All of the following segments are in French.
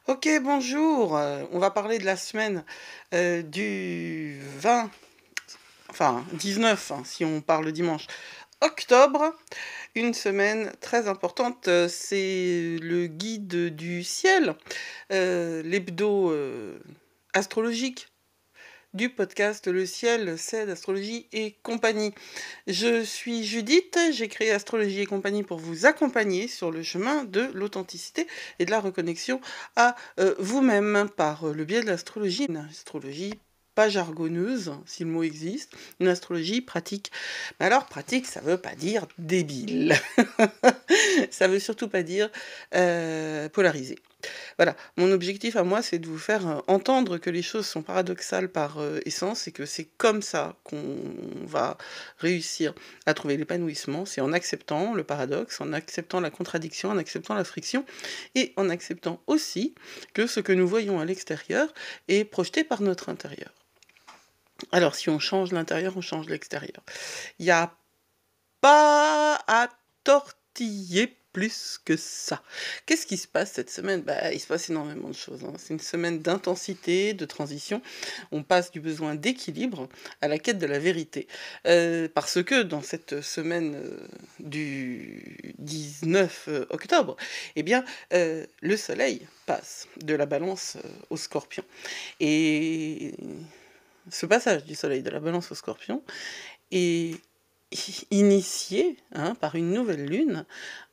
Ok, bonjour. On va parler de la semaine du 20, enfin 19, hein, si on parle dimanche, octobre. Une semaine très importante. C'est le guide du ciel, l'hebdo astrologique du podcast Le ciel, c'est d'astrologie et compagnie. Je suis Judith, j'ai créé Astrologie et compagnie pour vous accompagner sur le chemin de l'authenticité et de la reconnexion à vous-même par le biais de l'astrologie. Une astrologie pas jargonneuse, si le mot existe, une astrologie pratique. Mais alors, pratique, ça veut pas dire débile. Ça veut surtout pas dire polarisé. Voilà, mon objectif à moi, c'est de vous faire entendre que les choses sont paradoxales par essence et que c'est comme ça qu'on va réussir à trouver l'épanouissement. C'est en acceptant le paradoxe, en acceptant la contradiction, en acceptant la friction et en acceptant aussi que ce que nous voyons à l'extérieur est projeté par notre intérieur. Alors, si on change l'intérieur, on change l'extérieur. Il n'y a pas à tortiller plus que ça. Qu'est-ce qui se passe cette semaine? Il se passe énormément de choses, hein. C'est une semaine d'intensité, de transition. On passe du besoin d'équilibre à la quête de la vérité. Parce que dans cette semaine du 19 octobre, eh bien, le soleil passe de la balance au scorpion. Et ce passage du soleil de la balance au scorpion est initié par une nouvelle lune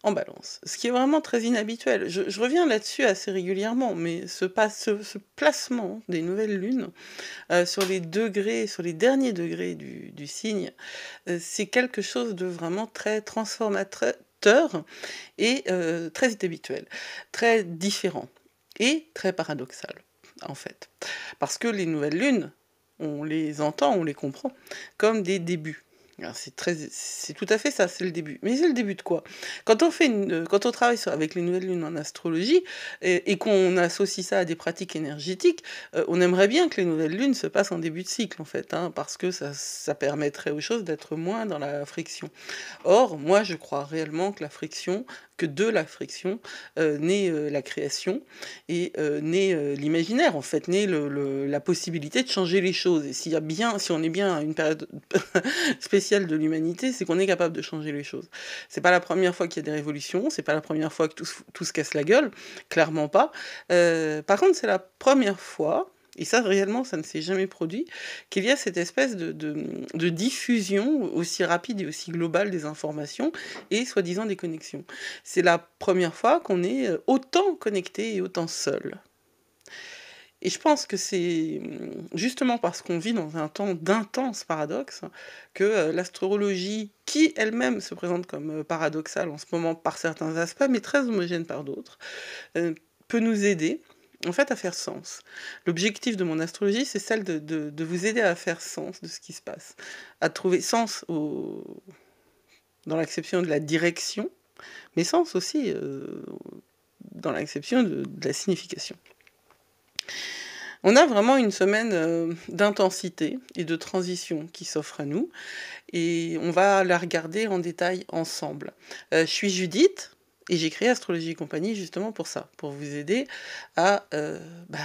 en balance. Ce qui est vraiment très inhabituel. Je reviens là-dessus assez régulièrement, mais ce placement des nouvelles lunes sur les degrés, sur les derniers degrés du signe, c'est quelque chose de vraiment très transformateur et très inhabituel, très différent et très paradoxal, en fait. Parce que les nouvelles lunes, on les entend, on les comprend comme des débuts. C'est tout à fait ça, c'est le début. Mais c'est le début de quoi? Quand on travaille avec les nouvelles lunes en astrologie et qu'on associe ça à des pratiques énergétiques, on aimerait bien que les nouvelles lunes se passent en début de cycle, en fait, parce que ça permettrait aux choses d'être moins dans la friction. Or, moi, je crois réellement que de la friction naît la création et naît l'imaginaire, en fait, naît la possibilité de changer les choses. Et si on est bien à une période spéciale de l'humanité, c'est qu'on est capable de changer les choses. C'est pas la première fois qu'il y a des révolutions, c'est pas la première fois que tout se casse la gueule, clairement pas. Par contre, c'est la première fois, et ça réellement ça ne s'est jamais produit, qu'il y a cette espèce de diffusion aussi rapide et aussi globale des informations et soi-disant des connexions. C'est la première fois qu'on est autant connecté et autant seul. Et je pense que c'est justement parce qu'on vit dans un temps d'intense paradoxe que l'astrologie, qui elle-même se présente comme paradoxale en ce moment par certains aspects, mais très homogène par d'autres, peut nous aider en fait à faire sens. L'objectif de mon astrologie, c'est celle de vous aider à faire sens de ce qui se passe, à trouver sens dans l'acception de la direction, mais sens aussi dans l'acception de la signification. On a vraiment une semaine d'intensité et de transition qui s'offre à nous, et on va la regarder en détail ensemble. Je suis Judith, et j'ai créé Astrologie et compagnie justement pour ça, pour vous aider à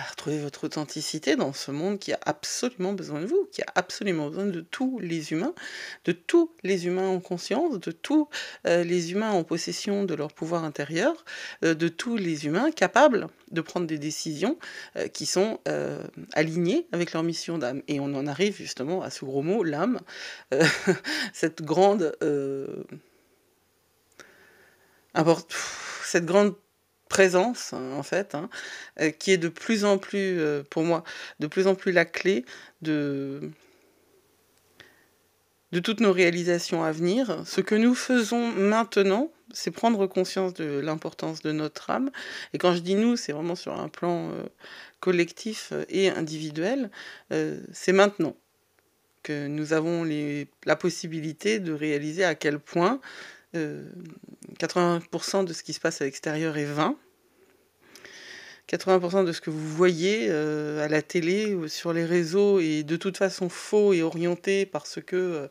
retrouver votre authenticité dans ce monde qui a absolument besoin de vous, qui a absolument besoin de tous les humains en conscience, de tous les humains en possession de leur pouvoir intérieur, de tous les humains capables de prendre des décisions qui sont alignées avec leur mission d'âme. Et on en arrive justement à ce gros mot, l'âme, cette grande cette grande présence, en fait, qui est de plus en plus, pour moi, de plus en plus la clé de toutes nos réalisations à venir. Ce que nous faisons maintenant, c'est prendre conscience de l'importance de notre âme. Et quand je dis nous, c'est vraiment sur un plan collectif et individuel. C'est maintenant que nous avons la possibilité de réaliser à quel point 80% de ce qui se passe à l'extérieur est vain. 80% de ce que vous voyez à la télé ou sur les réseaux est de toute façon faux et orienté parce que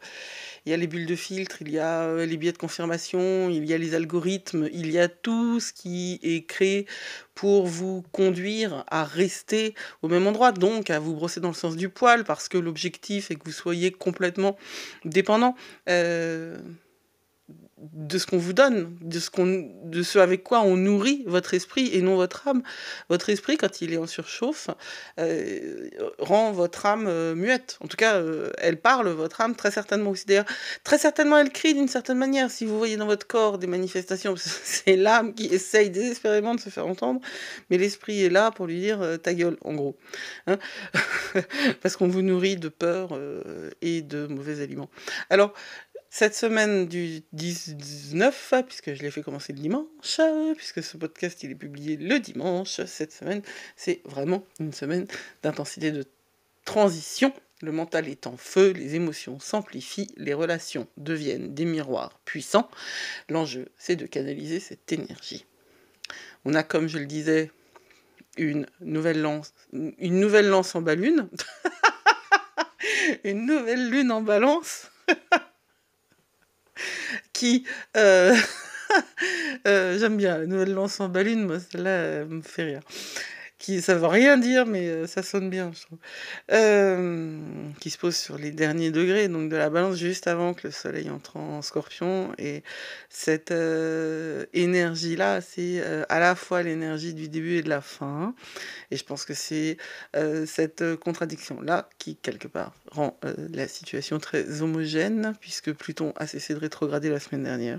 il y a les bulles de filtre, il y a les biais de confirmation, il y a les algorithmes, il y a tout ce qui est créé pour vous conduire à rester au même endroit, donc à vous brosser dans le sens du poil, parce que l'objectif est que vous soyez complètement dépendant. De ce qu'on vous donne, de ce avec quoi on nourrit votre esprit et non votre âme. Votre esprit, quand il est en surchauffe, rend votre âme muette. En tout cas, elle parle, votre âme, très certainement aussi. D'ailleurs, très certainement, elle crie d'une certaine manière. Si vous voyez dans votre corps des manifestations, c'est l'âme qui essaye désespérément de se faire entendre, mais l'esprit est là pour lui dire ta gueule, en gros. Hein. Parce qu'on vous nourrit de peur et de mauvais aliments. Alors, cette semaine du 19, puisque je l'ai fait commencer le dimanche, puisque ce podcast il est publié le dimanche, cette semaine, c'est vraiment une semaine d'intensité de transition. Le mental est en feu, les émotions s'amplifient, les relations deviennent des miroirs puissants. L'enjeu, c'est de canaliser cette énergie. On a, comme je le disais, une nouvelle lance en balune. Une nouvelle lune en balance. Qui j'aime bien la nouvelle lance en balune, moi celle-là me fait rire. Ça veut rien dire, mais ça sonne bien, je trouve. Qui se pose sur les derniers degrés, donc de la balance, juste avant que le soleil entre en scorpion. Et cette énergie-là, c'est à la fois l'énergie du début et de la fin. Et je pense que c'est cette contradiction-là qui, quelque part, rend la situation très homogène, puisque Pluton a cessé de rétrograder la semaine dernière.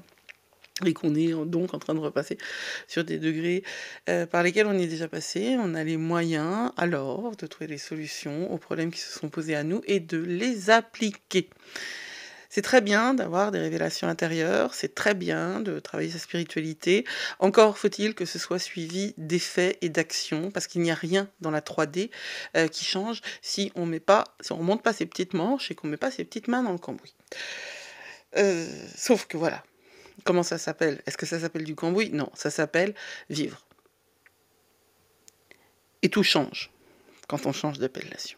Et qu'on est donc en train de repasser sur des degrés par lesquels on est déjà passé. On a les moyens alors de trouver les solutions aux problèmes qui se sont posés à nous et de les appliquer. C'est très bien d'avoir des révélations intérieures, c'est très bien de travailler sa spiritualité. Encore faut-il que ce soit suivi d'effets et d'actions, parce qu'il n'y a rien dans la 3D qui change si on remonte pas ses petites manches et qu'on met pas ses petites mains dans le cambouis. Sauf que voilà. Comment ça s'appelle? Est-ce que ça s'appelle du cambouis? Non, ça s'appelle vivre. Et tout change quand on change d'appellation.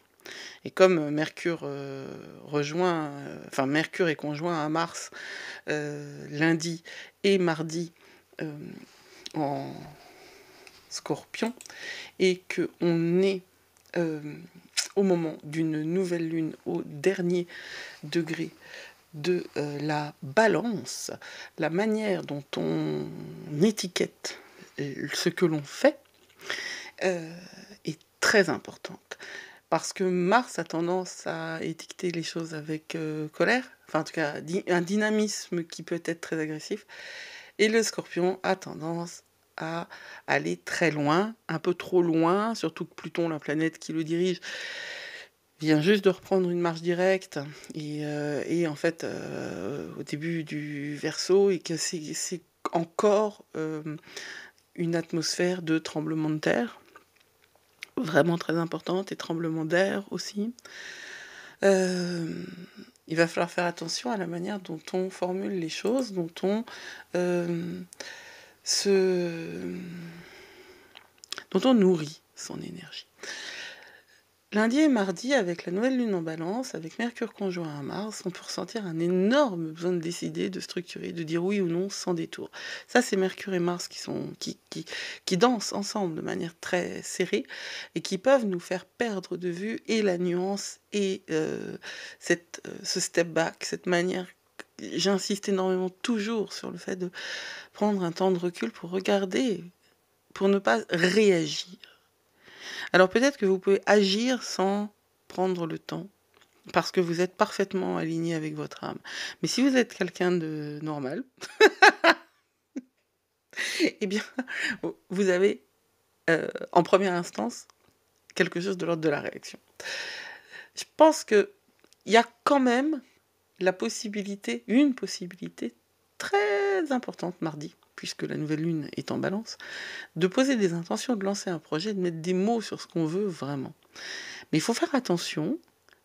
Et comme Mercure Mercure est conjoint à Mars lundi et mardi en Scorpion, et qu'on est au moment d'une nouvelle lune au dernier degré de la balance, la manière dont on étiquette ce que l'on fait est très importante. Parce que Mars a tendance à étiqueter les choses avec colère, enfin en tout cas un dynamisme qui peut être très agressif, et le Scorpion a tendance à aller très loin, un peu trop loin, surtout que Pluton, la planète qui le dirige, vient juste de reprendre une marche directe et en fait au début du Verseau, et que c'est encore une atmosphère de tremblement de terre vraiment très importante, et tremblement d'air aussi. Il va falloir faire attention à la manière dont on formule les choses, dont on nourrit son énergie. Lundi et mardi, avec la nouvelle lune en balance, avec Mercure conjoint à Mars, on peut ressentir un énorme besoin de décider, de structurer, de dire oui ou non sans détour. Ça, c'est Mercure et Mars qui dansent ensemble de manière très serrée et qui peuvent nous faire perdre de vue et la nuance et ce step back, cette manière. J'insiste énormément toujours sur le fait de prendre un temps de recul pour regarder, pour ne pas réagir. Alors peut-être que vous pouvez agir sans prendre le temps, parce que vous êtes parfaitement aligné avec votre âme. Mais si vous êtes quelqu'un de normal, eh bien, vous avez, en première instance, quelque chose de l'ordre de la réaction. Je pense qu'il y a quand même une possibilité très importante mardi, puisque la nouvelle lune est en balance, de poser des intentions, de lancer un projet, de mettre des mots sur ce qu'on veut vraiment. Mais il faut faire attention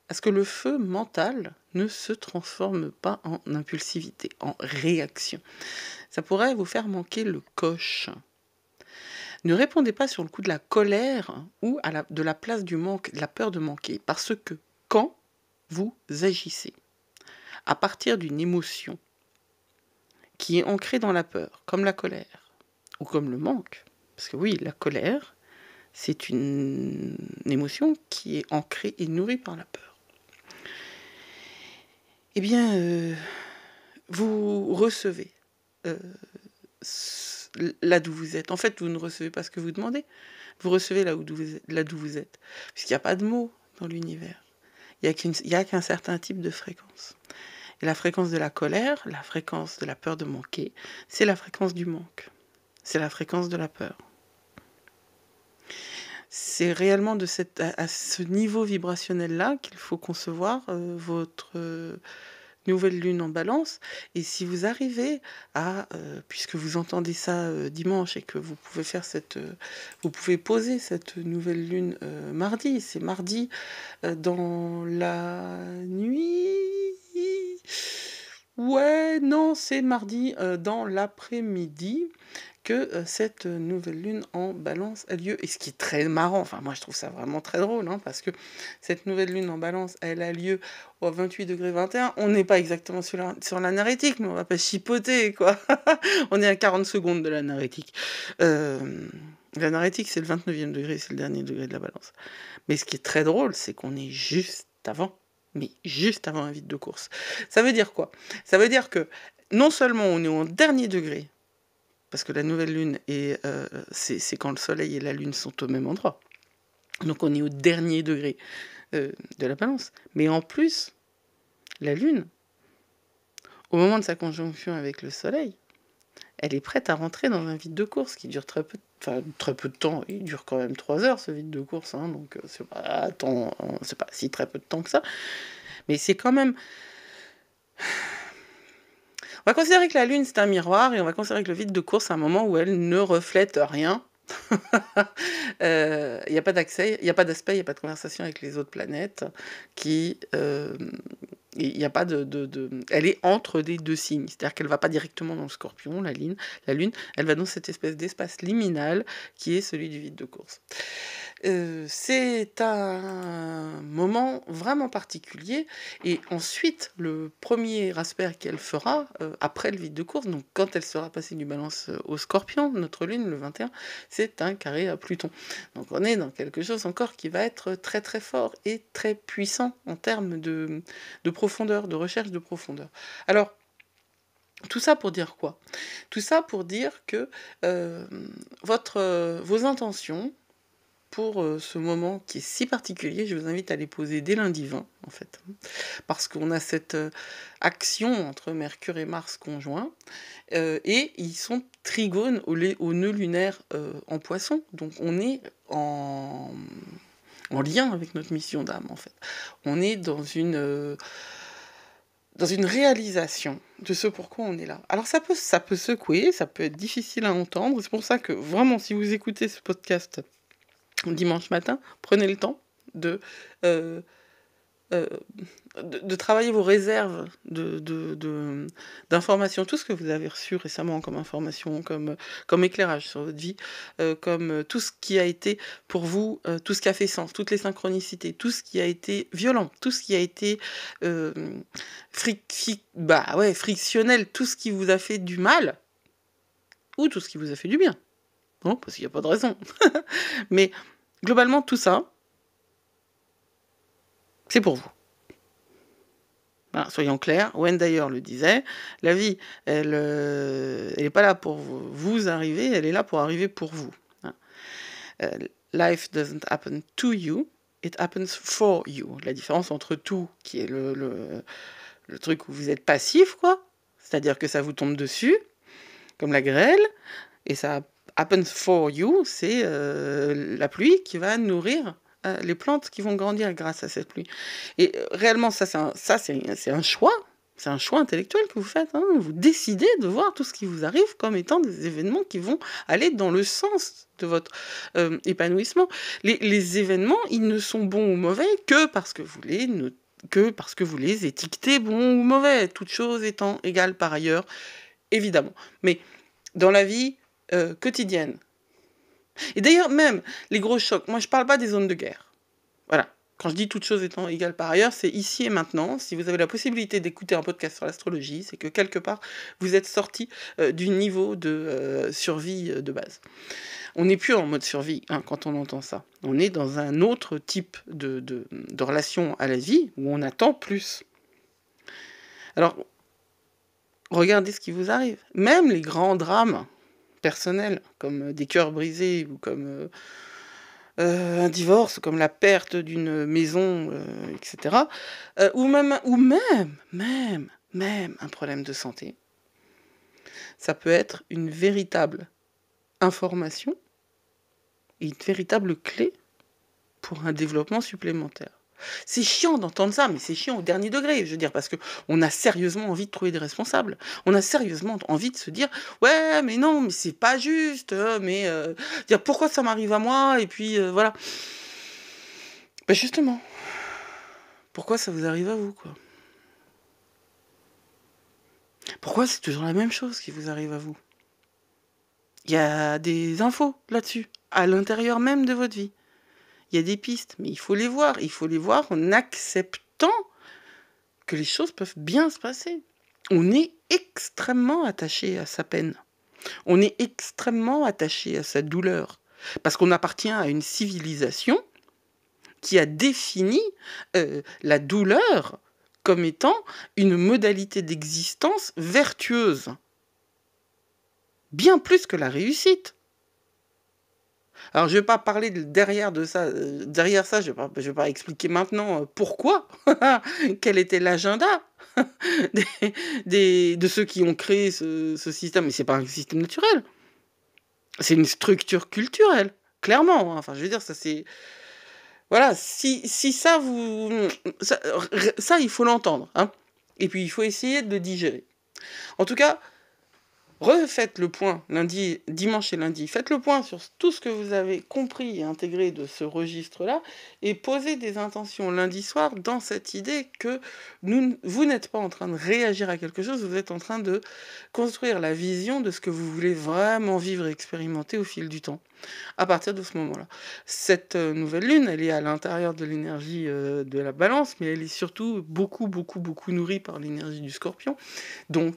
à ce que le feu mental ne se transforme pas en impulsivité, en réaction. Ça pourrait vous faire manquer le coche. Ne répondez pas sur le coup de la colère ou de la place du manque, de la peur de manquer, parce que quand vous agissez, à partir d'une émotion qui est ancrée dans la peur, comme la colère, ou comme le manque. Parce que oui, la colère, c'est une émotion qui est ancrée et nourrie par la peur. Eh bien, vous recevez là d'où vous êtes. En fait, vous ne recevez pas ce que vous demandez, vous recevez là d'où vous êtes. Puisqu'il n'y a pas de mots dans l'univers. Il n'y a qu'un certain type de fréquence. Et la fréquence de la colère, la fréquence de la peur de manquer, c'est la fréquence du manque. C'est la fréquence de la peur. C'est réellement à ce niveau vibrationnel-là qu'il faut concevoir votre nouvelle lune en balance. Et si vous arrivez à, puisque vous entendez ça dimanche et que vous pouvez faire vous pouvez poser cette nouvelle lune mardi. C'est mardi dans la nuit. Ouais, non, c'est mardi dans l'après-midi que cette nouvelle lune en balance a lieu. Et ce qui est très marrant, enfin moi je trouve ça vraiment très drôle, hein, parce que cette nouvelle lune en balance, elle a lieu au 28 degrés 21. On n'est pas exactement sur l'anarétique, mais on va pas chipoter, quoi. On est à 40 secondes de l'anarétique. L'anarétique, c'est le 29e degré, c'est le dernier degré de la balance. Mais ce qui est très drôle, c'est qu'on est juste avant. Mais juste avant un vide de course. Ça veut dire quoi? Ça veut dire que non seulement on est au dernier degré, parce que la nouvelle lune, c'est quand le soleil et la lune sont au même endroit. Donc on est au dernier degré de la balance. Mais en plus, la lune, au moment de sa conjonction avec le soleil, elle est prête à rentrer dans un vide de course qui dure très peu de temps. Il dure quand même 3 heures, ce vide de course, hein, donc c'est pas si très peu de temps que ça. Mais c'est quand même... On va considérer que la lune, c'est un miroir, et on va considérer que le vide de course, c'est un moment où elle ne reflète rien. Il n'y a pas d'accès, il n'y a pas d'aspect, il n'y a pas de conversation avec les autres planètes. Il n'y a pas elle est entre des deux signes. C'est-à-dire qu'elle ne va pas directement dans le Scorpion, la lune, elle va dans cette espèce d'espace liminal qui est celui du vide de course. C'est un moment vraiment particulier. Et ensuite, le premier aspect qu'elle fera, après le vide de course, donc quand elle sera passée du balance au Scorpion, notre lune, le 21, c'est un carré à Pluton. Donc on est dans quelque chose encore qui va être très très fort et très puissant en termes de profondeur, de recherche de profondeur. Alors, tout ça pour dire quoi? Tout ça pour dire que vos intentions pour ce moment qui est si particulier, je vous invite à les poser dès lundi 20, en fait. Parce qu'on a cette action entre Mercure et Mars conjoints, et ils sont trigones au nœud lunaire en Poisson. Donc on est en lien avec notre mission d'âme, en fait. On est dans une réalisation de ce pourquoi on est là. Alors ça peut secouer, ça peut être difficile à entendre. C'est pour ça que vraiment, si vous écoutez ce podcast dimanche matin, prenez le temps de travailler vos réserves d'informations, tout ce que vous avez reçu récemment comme information, comme éclairage sur votre vie, comme tout ce qui a été pour vous, tout ce qui a fait sens, toutes les synchronicités, tout ce qui a été violent, tout ce qui a été frictionnel, tout ce qui vous a fait du mal, ou tout ce qui vous a fait du bien. Non, parce qu'il n'y a pas de raison. Mais globalement, tout ça, c'est pour vous. Voilà, soyons clairs, Wendayer le disait, la vie, elle n'est pas là pour vous arriver, elle est là pour arriver pour vous. Life doesn't happen to you, it happens for you. La différence entre tout, qui est le truc où vous êtes passif, quoi, c'est-à-dire que ça vous tombe dessus, comme la grêle, et ça happens for you, c'est la pluie qui va nourrir les plantes qui vont grandir grâce à cette pluie. Et réellement, ça c'est un choix. C'est un choix intellectuel que vous faites. Hein. Vous décidez de voir tout ce qui vous arrive comme étant des événements qui vont aller dans le sens de votre épanouissement. Les événements, ils ne sont bons ou mauvais que parce que vous les étiquetez bons ou mauvais, toute chose étant égale par ailleurs, évidemment. Mais dans la vie quotidienne, et d'ailleurs même les gros chocs, moi je parle pas des zones de guerre. Voilà, Quand je dis toutes choses étant égales par ailleurs, c'est ici et maintenant. Si vous avez la possibilité d'écouter un podcast sur l'astrologie, c'est que quelque part, vous êtes sorti du niveau de survie de base. On n'est plus en mode survie quand on entend ça. On est dans un autre type de relation à la vie où on attend plus. Alors, regardez ce qui vous arrive. Même les grands drames personnels, comme des cœurs brisés ou comme un divorce, comme la perte d'une maison, etc. Ou même un problème de santé. Ça peut être une véritable information et une véritable clé pour un développement supplémentaire. C'est chiant d'entendre ça, mais c'est chiant au dernier degré, je veux dire, parce qu'on a sérieusement envie de trouver des responsables. On a sérieusement envie de se dire, ouais, mais non, mais c'est pas juste, mais dire pourquoi ça m'arrive à moi, et puis voilà. Ben justement, pourquoi ça vous arrive à vous, quoi? Pourquoi c'est toujours la même chose qui vous arrive à vous? Il y a des infos là-dessus, à l'intérieur même de votre vie. Il y a des pistes, mais il faut les voir. Il faut les voir en acceptant que les choses peuvent bien se passer. On est extrêmement attaché à sa peine. On est extrêmement attaché à sa douleur. Parce qu'on appartient à une civilisation qui a défini la douleur comme étant une modalité d'existence vertueuse. Bien plus que la réussite. Alors, je ne vais pas parler derrière ça, je ne vais pas expliquer maintenant pourquoi, quel était l'agenda de ceux qui ont créé ce système. Mais ce n'est pas un système naturel. C'est une structure culturelle, clairement. Enfin, je veux dire, ça c'est... Voilà, si ça vous... Ça, il faut l'entendre. Et puis, il faut essayer de le digérer. En tout cas... Refaites le point dimanche et lundi. Faites le point sur tout ce que vous avez compris et intégré de ce registre-là et posez des intentions lundi soir dans cette idée que vous n'êtes pas en train de réagir à quelque chose, vous êtes en train de construire la vision de ce que vous voulez vraiment vivre et expérimenter au fil du temps. À partir de ce moment-là. Cette nouvelle lune, elle est à l'intérieur de l'énergie de la balance, mais elle est surtout beaucoup nourrie par l'énergie du scorpion. Donc,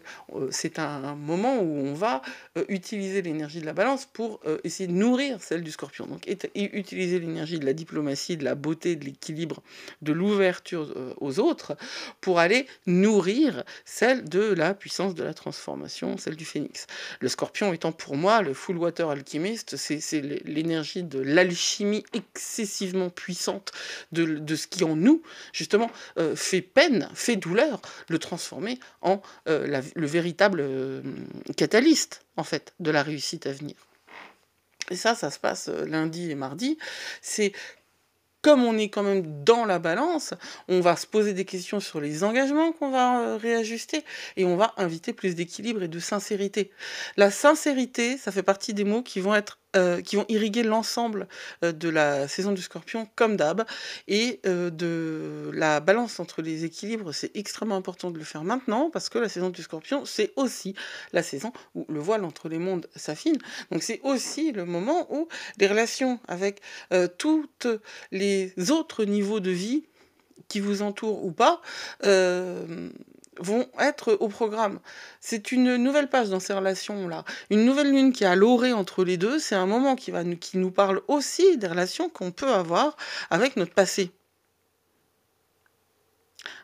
c'est un moment où on va utiliser l'énergie de la balance pour essayer de nourrir celle du scorpion. Donc, et utiliser l'énergie de la diplomatie, de la beauté, de l'équilibre, de l'ouverture aux autres, pour aller nourrir celle de la puissance de la transformation, celle du phénix. Le scorpion étant pour moi le full water alchimiste, c'est l'énergie de l'alchimie excessivement puissante de ce qui en nous, justement, fait peine, fait douleur, le transformer en le véritable catalyste, en fait, de la réussite à venir. Et ça se passe lundi et mardi. C'est... Comme on est quand même dans la balance, on va se poser des questions sur les engagements qu'on va réajuster et on va inviter plus d'équilibre et de sincérité. La sincérité, ça fait partie des mots qui vont irriguer l'ensemble de la saison du Scorpion, comme d'hab, et de la balance entre les équilibres, c'est extrêmement important de le faire maintenant, parce que la saison du Scorpion, c'est aussi la saison où le voile entre les mondes s'affine, donc c'est aussi le moment où les relations avec toutes les autres niveaux de vie qui vous entourent ou pas, vont être au programme. C'est une nouvelle page dans ces relations-là. Une nouvelle lune qui a l'orée entre les deux, c'est un moment qui nous parle aussi des relations qu'on peut avoir avec notre passé.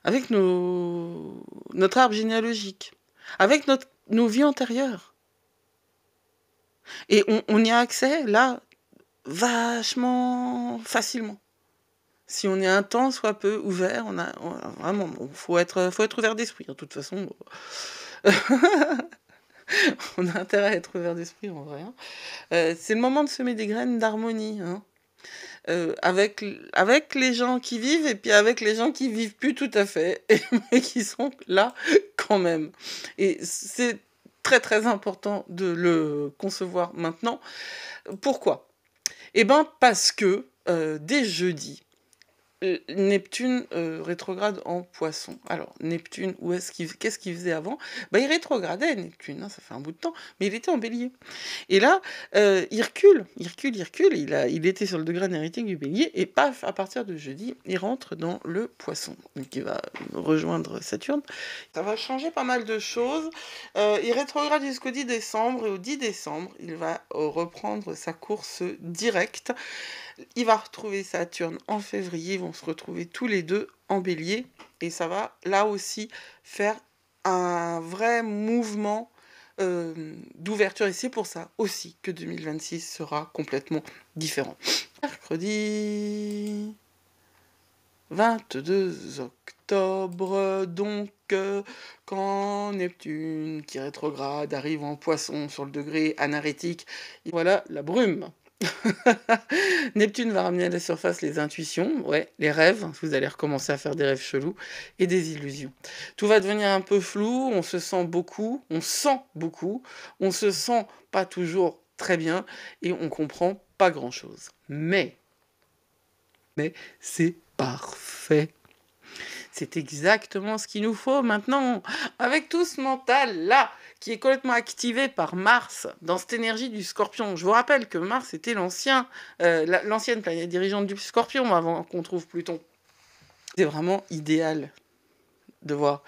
Avec notre arbre généalogique. Avec nos vies antérieures. Et on y a accès, là, vachement facilement. Si on est un tant soit peu ouvert, vraiment, faut être ouvert d'esprit. De toute façon, on a intérêt à être ouvert d'esprit en vrai. C'est le moment de semer des graines d'harmonie, avec les gens qui vivent et puis avec les gens qui vivent plus tout à fait, mais qui sont là quand même. Et c'est très très important de le concevoir maintenant. Pourquoi ? Eh bien parce que dès jeudi, Neptune rétrograde en Poisson. Alors, Neptune, qu'est-ce qu'il faisait avant? Bah, il rétrogradait, Neptune, hein, ça fait un bout de temps, mais il était en Bélier. Et là, il recule, il était sur le degré énergétique du Bélier, et paf, à partir de jeudi, il rentre dans le Poisson, donc il va rejoindre Saturne. Ça va changer pas mal de choses. Il rétrograde jusqu'au 10 décembre, et au 10 décembre, il va reprendre sa course directe. Il va retrouver Saturne en février, ils vont se retrouver tous les deux en Bélier, et ça va là aussi faire un vrai mouvement d'ouverture, et c'est pour ça aussi que 2026 sera complètement différent. Mercredi 22 octobre, donc quand Neptune, qui rétrograde, arrive en Poisson sur le degré anarétique, voilà la brume. Neptune va ramener à la surface les intuitions, ouais, les rêves, vous allez recommencer à faire des rêves chelous, et des illusions. Tout va devenir un peu flou, on se sent beaucoup, on se sent pas toujours très bien, et on comprend pas grand-chose. Mais c'est parfait. C'est exactement ce qu'il nous faut maintenant, avec tout ce mental-là, qui est complètement activé par Mars, dans cette énergie du Scorpion. Je vous rappelle que Mars était l'ancienne planète dirigeante du Scorpion, avant qu'on trouve Pluton. C'est vraiment idéal de voir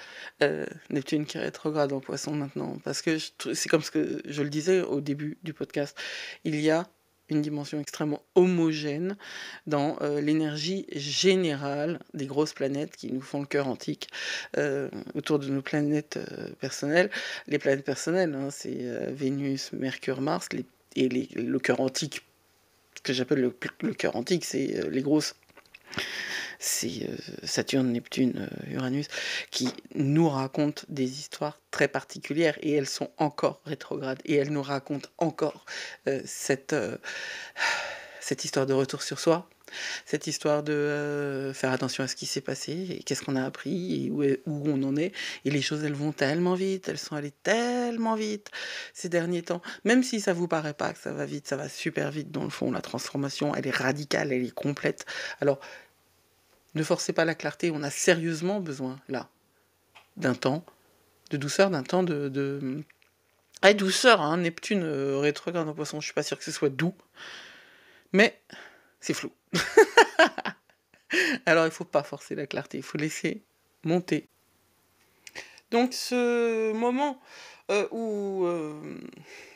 Neptune qui rétrograde en Poisson maintenant, parce que c'est comme ce que je le disais au début du podcast, il y a une dimension extrêmement homogène dans l'énergie générale des grosses planètes qui nous font le cœur antique autour de nos planètes personnelles. Les planètes personnelles, hein, c'est Vénus, Mercure, Mars, le cœur antique, ce que j'appelle le cœur antique, c'est les grosses. C'est Saturne, Neptune, Uranus, qui nous racontent des histoires très particulières, et elles sont encore rétrogrades, et elles nous racontent encore cette histoire de retour sur soi, cette histoire de faire attention à ce qui s'est passé, et qu'est-ce qu'on a appris, et où on en est. Et les choses, elles vont tellement vite, elles sont allées tellement vite ces derniers temps. Même si ça vous paraît pas que ça va vite, ça va super vite dans le fond. La transformation, elle est radicale, elle est complète. Alors, ne forcez pas la clarté, on a sérieusement besoin, là, d'un temps de douceur, d'un temps de... Ah, douceur, hein, Neptune rétrograde en Poisson, je suis pas sûre que ce soit doux, mais c'est flou. Alors, il faut pas forcer la clarté, il faut laisser monter. Donc, ce moment où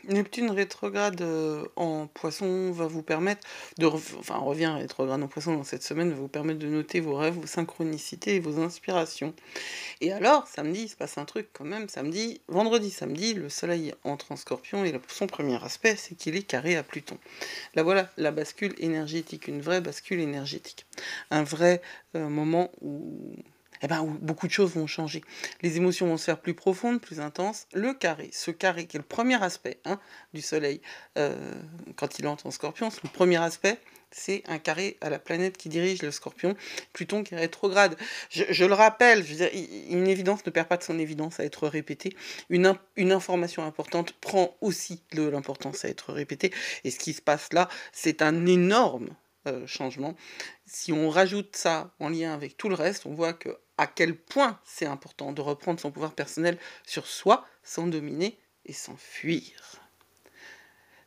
Neptune rétrograde en Poisson va vous permettre revient rétrograde en Poisson dans cette semaine, va vous permettre de noter vos rêves, vos synchronicités et vos inspirations. Et alors, samedi, il se passe un truc quand même. Vendredi, samedi, le soleil entre en Scorpion, et son premier aspect, c'est qu'il est carré à Pluton. Là, voilà, la bascule énergétique, une vraie bascule énergétique. Un vrai moment où beaucoup de choses vont changer. Les émotions vont se faire plus profondes, plus intenses. Ce carré qui est le premier aspect du soleil quand il entre en Scorpion, le premier aspect, c'est un carré à la planète qui dirige le Scorpion, Pluton qui est rétrograde. Je le rappelle, je veux dire, une évidence ne perd pas de son évidence à être répétée. Une information importante prend aussi de l'importance à être répétée. Et ce qui se passe là, c'est un énorme changement. Si on rajoute ça en lien avec tout le reste, on voit que à quel point c'est important de reprendre son pouvoir personnel sur soi, sans dominer et sans fuir.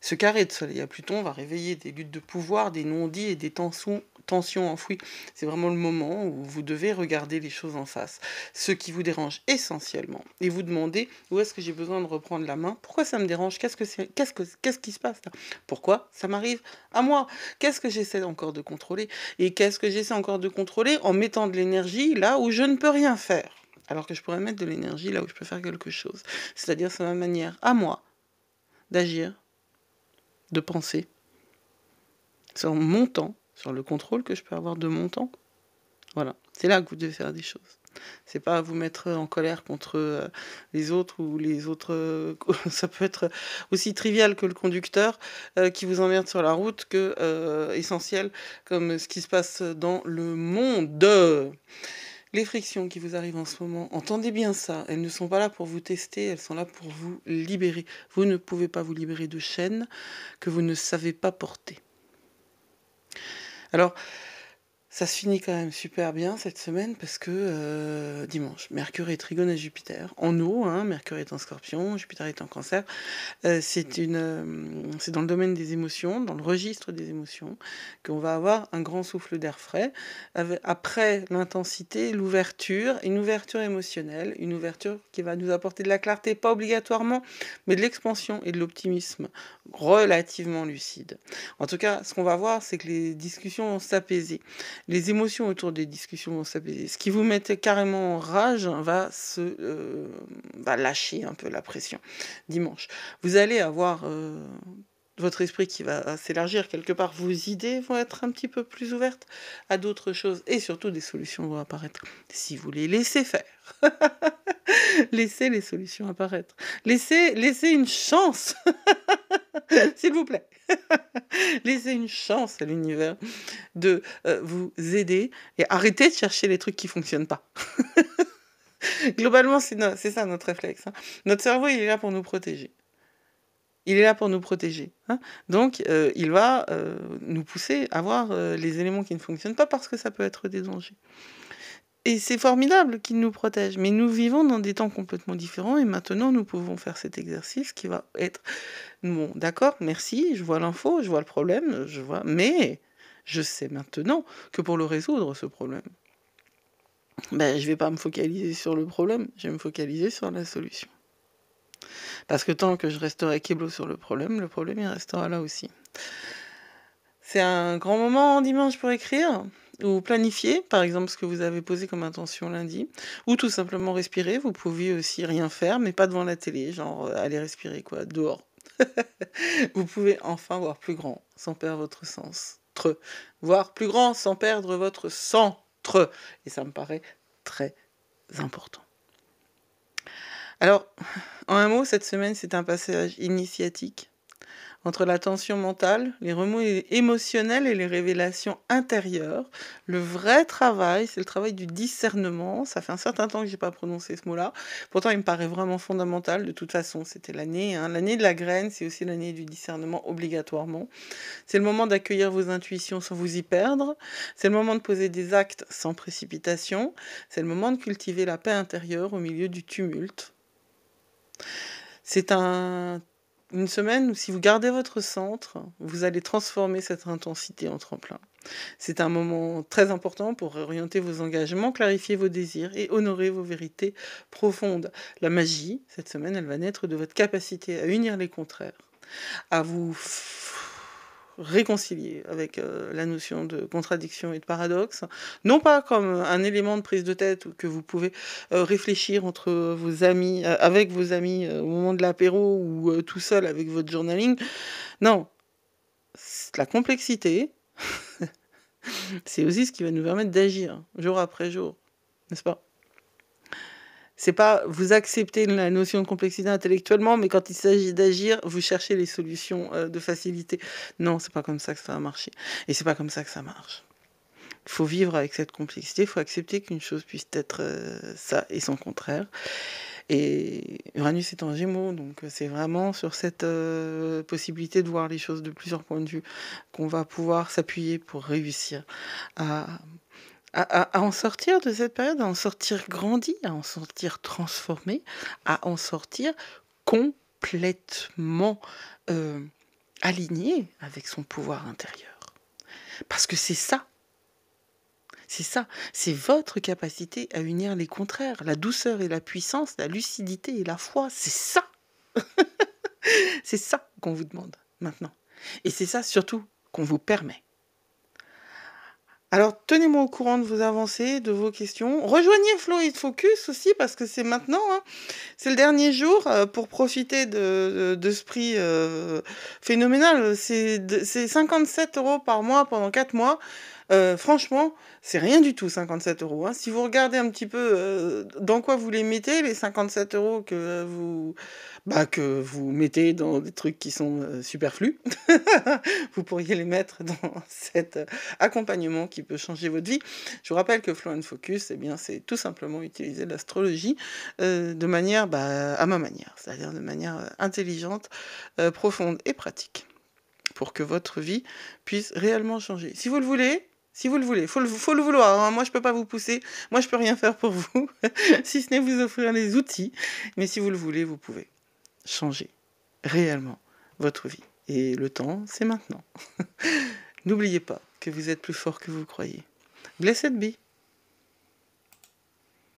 Ce carré de soleil à Pluton va réveiller des luttes de pouvoir, des non-dits et des tensions enfouies. C'est vraiment le moment où vous devez regarder les choses en face, ce qui vous dérange essentiellement, et vous demander où est-ce que j'ai besoin de reprendre la main, pourquoi ça me dérange, qu'est-ce qui se passe là, pourquoi ça m'arrive à moi, qu'est-ce que j'essaie encore de contrôler, et qu'est-ce que j'essaie encore de contrôler en mettant de l'énergie là où je ne peux rien faire, alors que je pourrais mettre de l'énergie là où je peux faire quelque chose. C'est-à-dire, c'est ma manière à moi d'agir, de penser sur mon temps, sur le contrôle que je peux avoir de mon temps. Voilà, c'est là que vous devez faire des choses. C'est pas vous mettre en colère contre les autres, ou les autres... ça peut être aussi trivial que le conducteur qui vous emmerde sur la route, que essentiel comme ce qui se passe dans le monde. Les frictions qui vous arrivent en ce moment, entendez bien ça, elles ne sont pas là pour vous tester, elles sont là pour vous libérer. Vous ne pouvez pas vous libérer de chaînes que vous ne savez pas porter. Alors, Ça se finit quand même super bien cette semaine parce que dimanche, Mercure est trigone à Jupiter. En eau, hein, Mercure est en Scorpion, Jupiter est en Cancer. C'est dans le domaine des émotions, dans le registre des émotions, qu'on va avoir un grand souffle d'air frais. Après l'intensité, l'ouverture, une ouverture émotionnelle, une ouverture qui va nous apporter de la clarté, pas obligatoirement, mais de l'expansion et de l'optimisme relativement lucide. En tout cas, ce qu'on va voir, c'est que les discussions vont s'apaiser. Les émotions autour des discussions vont s'apaiser. Ce qui vous mettait carrément en rage va lâcher un peu la pression dimanche. Vous allez avoir votre esprit qui va s'élargir quelque part. Vos idées vont être un petit peu plus ouvertes à d'autres choses et surtout des solutions vont apparaître. Si vous les laissez faire. Laissez les solutions apparaître. Laissez une chance. S'il vous plaît. Laissez une chance à l'univers de vous aider et arrêtez de chercher les trucs qui fonctionnent pas. Globalement, c'est ça notre réflexe. Hein. Notre cerveau, il est là pour nous protéger. Il est là pour nous protéger. Hein. Donc, il va nous pousser à voir les éléments qui ne fonctionnent pas parce que ça peut être des dangers. Et c'est formidable qu'il nous protège. Mais nous vivons dans des temps complètement différents et maintenant, nous pouvons faire cet exercice qui va être... Bon, d'accord, merci, je vois l'info, je vois le problème, mais je sais maintenant que pour le résoudre, ce problème, ben, je vais pas me focaliser sur le problème, je vais me focaliser sur la solution. Parce que tant que je resterai kéblo sur le problème, il restera là aussi. C'est un grand moment dimanche pour écrire, ou planifier, par exemple, ce que vous avez posé comme intention lundi, ou tout simplement respirer. Vous pouvez aussi rien faire, mais pas devant la télé, genre aller respirer, quoi, dehors. Vous pouvez enfin voir plus grand, sans perdre votre sens. Voir plus grand, sans perdre votre centre. Et ça me paraît très important. Alors, en un mot, cette semaine, c'est un passage initiatique entre la tension mentale, les remous émotionnels et les révélations intérieures. Le vrai travail, c'est le travail du discernement. Ça fait un certain temps que je n'ai pas prononcé ce mot-là. Pourtant, il me paraît vraiment fondamental. De toute façon, c'était l'année. Hein. L'année de la graine, c'est aussi l'année du discernement obligatoirement. C'est le moment d'accueillir vos intuitions sans vous y perdre. C'est le moment de poser des actes sans précipitation. C'est le moment de cultiver la paix intérieure au milieu du tumulte. C'est une semaine où si vous gardez votre centre, vous allez transformer cette intensité en tremplin. C'est un moment très important pour orienter vos engagements, clarifier vos désirs et honorer vos vérités profondes. La magie, cette semaine, elle va naître de votre capacité à unir les contraires, à vous réconcilier avec la notion de contradiction et de paradoxe, non pas comme un élément de prise de tête que vous pouvez réfléchir entre vos amis, avec vos amis au moment de l'apéro ou tout seul avec votre journaling. Non, la complexité, c'est aussi ce qui va nous permettre d'agir jour après jour, n'est-ce pas ? C'est pas vous acceptez la notion de complexité intellectuellement, mais quand il s'agit d'agir, vous cherchez les solutions de facilité. Non, c'est pas comme ça que ça va marcher. Et c'est pas comme ça que ça marche. Il faut vivre avec cette complexité, il faut accepter qu'une chose puisse être ça et son contraire. Et Uranus est en Gémeaux, donc c'est vraiment sur cette possibilité de voir les choses de plusieurs points de vue qu'on va pouvoir s'appuyer pour réussir à en sortir de cette période, à en sortir grandi, à en sortir transformé, à en sortir complètement aligné avec son pouvoir intérieur. Parce que c'est ça, c'est votre capacité à unir les contraires, la douceur et la puissance, la lucidité et la foi, c'est ça. C'est ça qu'on vous demande maintenant. Et c'est ça surtout qu'on vous permet. Alors, tenez-moi au courant de vos avancées, de vos questions. Rejoignez Fluid Focus aussi, parce que c'est maintenant. Hein. C'est le dernier jour pour profiter de ce prix phénoménal. C'est 57 € par mois pendant 4 mois. Franchement, c'est rien du tout, 57 €. Hein. Si vous regardez un petit peu dans quoi vous les mettez, les 57 € que vous mettez dans des trucs qui sont superflus, vous pourriez les mettre dans cet accompagnement qui peut changer votre vie. Je vous rappelle que Flow and Focus, eh bien, c'est tout simplement utiliser l'astrologie de manière, à ma manière, c'est-à-dire de manière intelligente, profonde et pratique, pour que votre vie puisse réellement changer. Si vous le voulez, Si vous le voulez, faut le vouloir, hein. Moi, je peux pas vous pousser. Moi, je peux rien faire pour vous, si ce n'est vous offrir les outils. Mais si vous le voulez, vous pouvez changer réellement votre vie. Et le temps, c'est maintenant. N'oubliez pas que vous êtes plus fort que vous croyez. Blessed be.